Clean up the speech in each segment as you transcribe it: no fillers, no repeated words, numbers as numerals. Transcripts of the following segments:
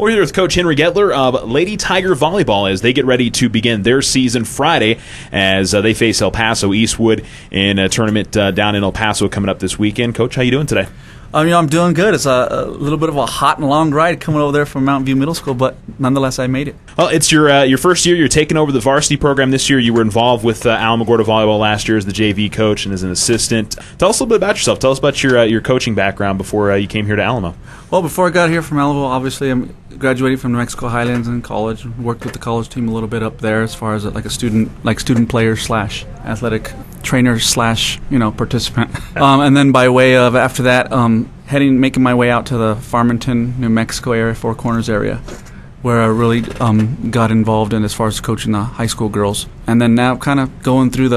We're here with Coach Henry Gettler of Lady Tiger Volleyball as they get ready to begin their season Friday as they face El Paso Eastwood in a tournament down in El Paso coming up this weekend. Coach, how you doing today? I'm doing good. It's a little bit of a hot and long ride coming over there from Mountain View Middle School, but nonetheless, I made it. Well, it's your first year. You're taking over the varsity program this year. You were involved with Alamogordo Volleyball last year as the JV coach and as an assistant. Tell us a little bit about yourself. Tell us about your coaching background before you came here to Alamo. Well, before I got here from Alamo, obviously I'm graduating from New Mexico Highlands in college. Worked with the college team a little bit up there as far as like a student player / athletic trainer / participant. And then by way of after that, making my way out to the Farmington, New Mexico area, Four Corners area, where I really got involved in as far as coaching the high school girls. And then now kind of going through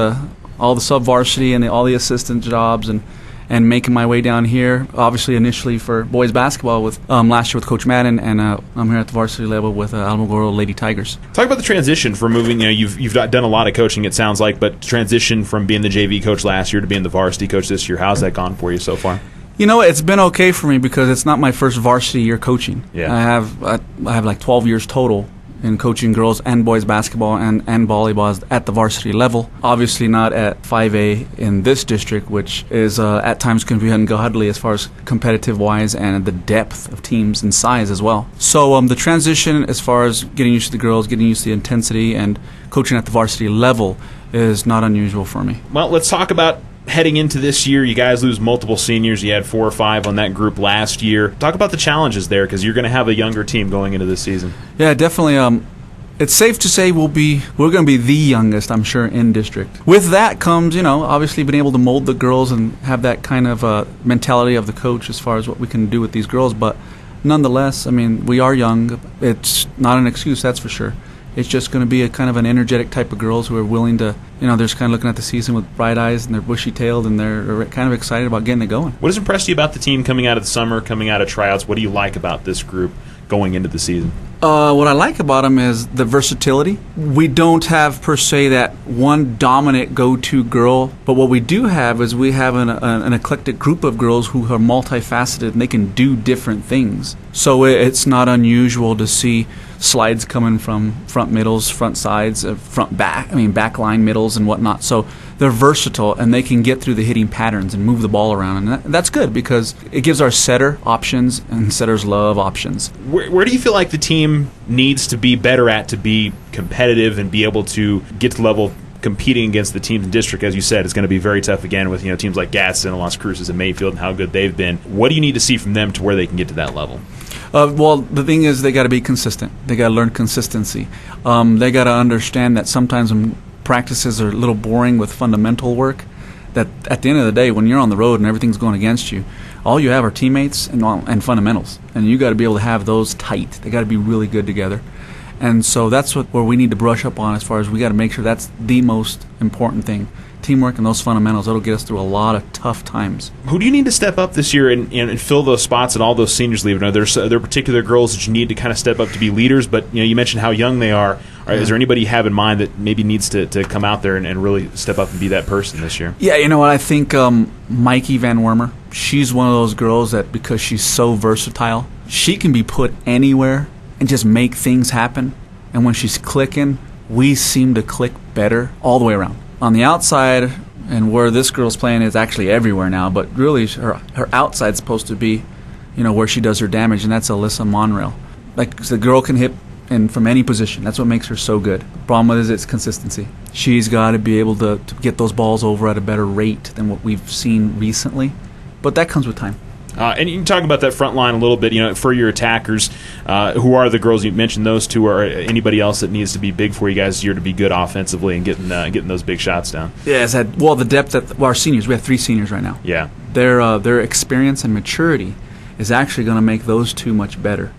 all the sub-varsity and all the assistant jobs and making my way down here, obviously initially for boys basketball with last year with Coach Madden, and I'm here at the varsity level with Alamogordo Lady Tigers. Talk about the transition from moving. You've done a lot of coaching, it sounds like, but transition from being the JV coach last year to being the varsity coach this year. How's that gone for you so far? It's been okay for me because it's not my first varsity year coaching. Yeah. I have like 12 years total in coaching girls and boys basketball and volleyball at the varsity level. Obviously not at 5A in this district, which is at times can be ungodly as far as competitive-wise and the depth of teams and size as well. So the transition as far as getting used to the girls, getting used to the intensity, and coaching at the varsity level is not unusual for me. Well, let's talk about heading into this year. You guys lose multiple seniors. You had 4 or 5 on that group last year. Talk about the challenges there, because you're going to have a younger team going into this season. Yeah, definitely. It's safe to say we're going to be the youngest, I'm sure, in district. With that comes, obviously being able to mold the girls and have that kind of mentality of the coach as far as what we can do with these girls. But nonetheless, we are young. It's not an excuse, that's for sure. It's just going to be a kind of an energetic type of girls who are willing to, they're just kind of looking at the season with bright eyes and they're bushy-tailed and they're kind of excited about getting it going. What has impressed you about the team coming out of the summer, coming out of tryouts? What do you like about this group going into the season? What I like about them is the versatility. We don't have, per se, that one dominant go-to girl, but what we do have is we have an eclectic group of girls who are multifaceted and they can do different things. So it's not unusual to see slides coming from front middles, front sides, back line middles and whatnot. So they're versatile and they can get through the hitting patterns and move the ball around, and that's good because it gives our setter options, and setters love options. Where do you feel like the team needs to be better at to be competitive and be able to get to the level competing against the teams in district? As you said, it's going to be very tough again with teams like Gadsden and Las Cruces and Mayfield and how good they've been. What do you need to see from them to where they can get to that level? Well, the thing is they got to be consistent. They got to learn consistency. They got to understand that sometimes when practices are a little boring with fundamental work, that at the end of the day, when you're on the road and everything's going against you, all you have are teammates and fundamentals, and you got to be able to have those tight. They got to be really good together. And so that's where we need to brush up on as far as we got to make sure that's the most important thing. Teamwork and those fundamentals, that'll get us through a lot of tough times. Who do you need to step up this year and fill those spots and all those seniors leaving? Are there particular girls that you need to kind of step up to be leaders? But you mentioned how young they are. Is there anybody you have in mind that maybe needs to come out there and really step up and be that person this year? Yeah, you know what? I think Mikey Van Wormer, she's one of those girls that because she's so versatile, she can be put anywhere and just make things happen. And when she's clicking, we seem to click better all the way around. On the outside, and where this girl's playing is actually everywhere now, but really her outside's supposed to be, where she does her damage, and that's Alyssa Monreal. Like, the girl can hit from any position. That's what makes her so good. The problem is its consistency. She's got to be able to get those balls over at a better rate than what we've seen recently, but that comes with time. And you can talk about that front line a little bit, for your attackers. Who are the girls you mentioned? Those two, or anybody else that needs to be big for you guys this year to be good offensively and getting those big shots down? Yeah, the depth our seniors. We have 3 seniors right now. Yeah, their experience and maturity is actually going to make those 2 much better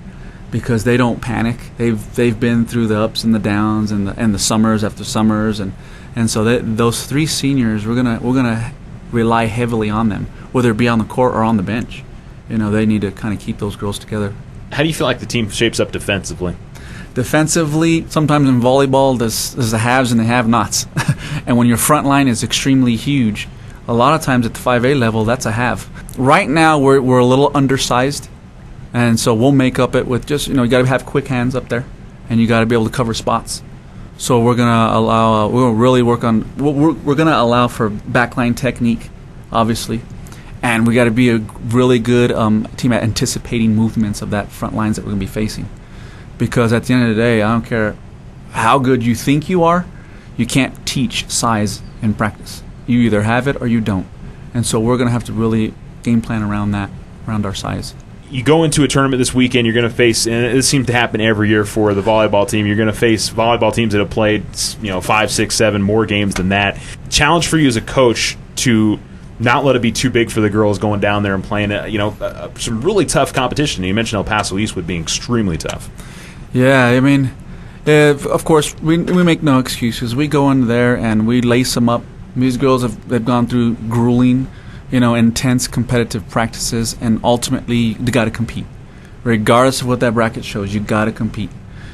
because they don't panic. They've been through the ups and the downs and the summers after summers, and so those 3 seniors, we're gonna rely heavily on them, whether it be on the court or on the bench. They need to kind of keep those girls together. How do you feel like the team shapes up defensively? Defensively, sometimes in volleyball, there's the haves and the have-nots. And when your front line is extremely huge, a lot of times at the 5A level, that's a have. Right now, we're a little undersized, And so we'll make up it with just, you got to have quick hands up there, and you got to be able to cover spots. So we're going to allow, we're going to really work on, we're going to allow for backline technique, obviously. And we got to be a really good team at anticipating movements of that front lines that we're going to be facing. Because at the end of the day, I don't care how good you think you are, you can't teach size in practice. You either have it or you don't. And so we're going to have to really game plan around that, around our size. You go into a tournament this weekend, you're going to face, and this seems to happen every year for the volleyball team, you're going to face volleyball teams that have played 5, 6, 7 more games than that. Challenge for you as a coach to not let it be too big for the girls going down there and playing some really tough competition. You mentioned El Paso Eastwood being extremely tough. Yeah, I mean, of course, we make no excuses. We go in there and we lace them up. These girls they've gone through grueling, intense competitive practices, and ultimately they got to compete. Regardless of what that bracket shows, you got to compete.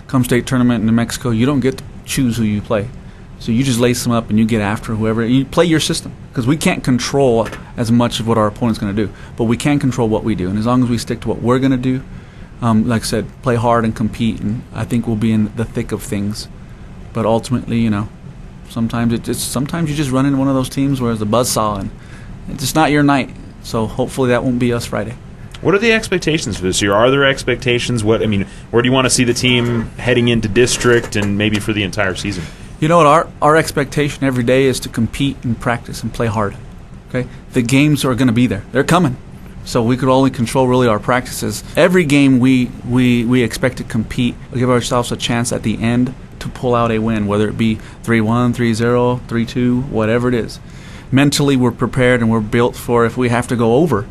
Come state tournament in New Mexico, you don't get to choose who you play. So you just lace them up and you get after whoever. You play your system, because we can't control as much of what our opponent's going to do, but we can control what we do. And as long as we stick to what we're going to do, like I said, play hard and compete, and I think we'll be in the thick of things. But ultimately, sometimes you just run into one of those teams where it's a buzzsaw and it's just not your night. So hopefully that won't be us Friday. What are the expectations for this year? Are there expectations? Where do you want to see the team heading into district and maybe for the entire season? You know what? Our expectation every day is to compete and practice and play hard. Okay, the games are going to be there. They're coming. So we could only control really our practices. Every game we expect to compete. We give ourselves a chance at the end to pull out a win, whether it be 3-1, 3-0, 3-2, whatever it is. Mentally, we're prepared and we're built for if we have to go over,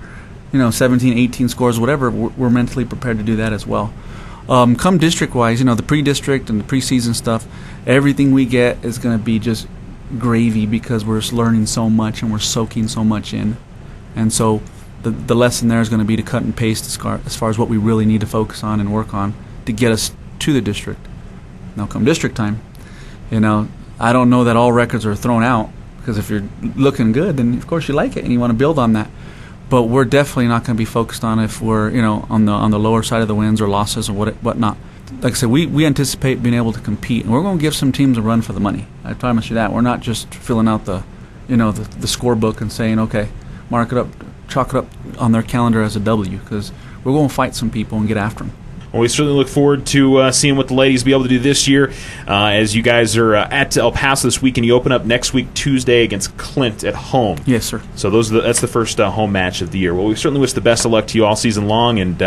17, 18 scores, whatever, we're mentally prepared to do that as well. Come district-wise, the pre-district and the preseason stuff, everything we get is going to be just gravy because we're learning so much and we're soaking so much in. And so the lesson there is going to be to cut and paste as far as what we really need to focus on and work on to get us to the district. Now, come district time, I don't know that all records are thrown out, because if you're looking good, then of course you like it and you want to build on that. But we're definitely not going to be focused on if we're on the lower side of the wins or losses or whatnot. Like I said, we anticipate being able to compete, and we're going to give some teams a run for the money. I promise you that. We're not just filling out the scorebook and saying, okay, mark it up, chalk it up on their calendar as a W, because we're going to fight some people and get after them. Well, we certainly look forward to seeing what the ladies be able to do this year. As you guys are at El Paso this week, and you open up next week Tuesday against Clint at home. Yes, sir. So that's the first home match of the year. Well, we certainly wish the best of luck to you all season long, and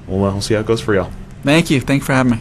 we'll see how it goes for y'all. Thank you. Thanks for having me.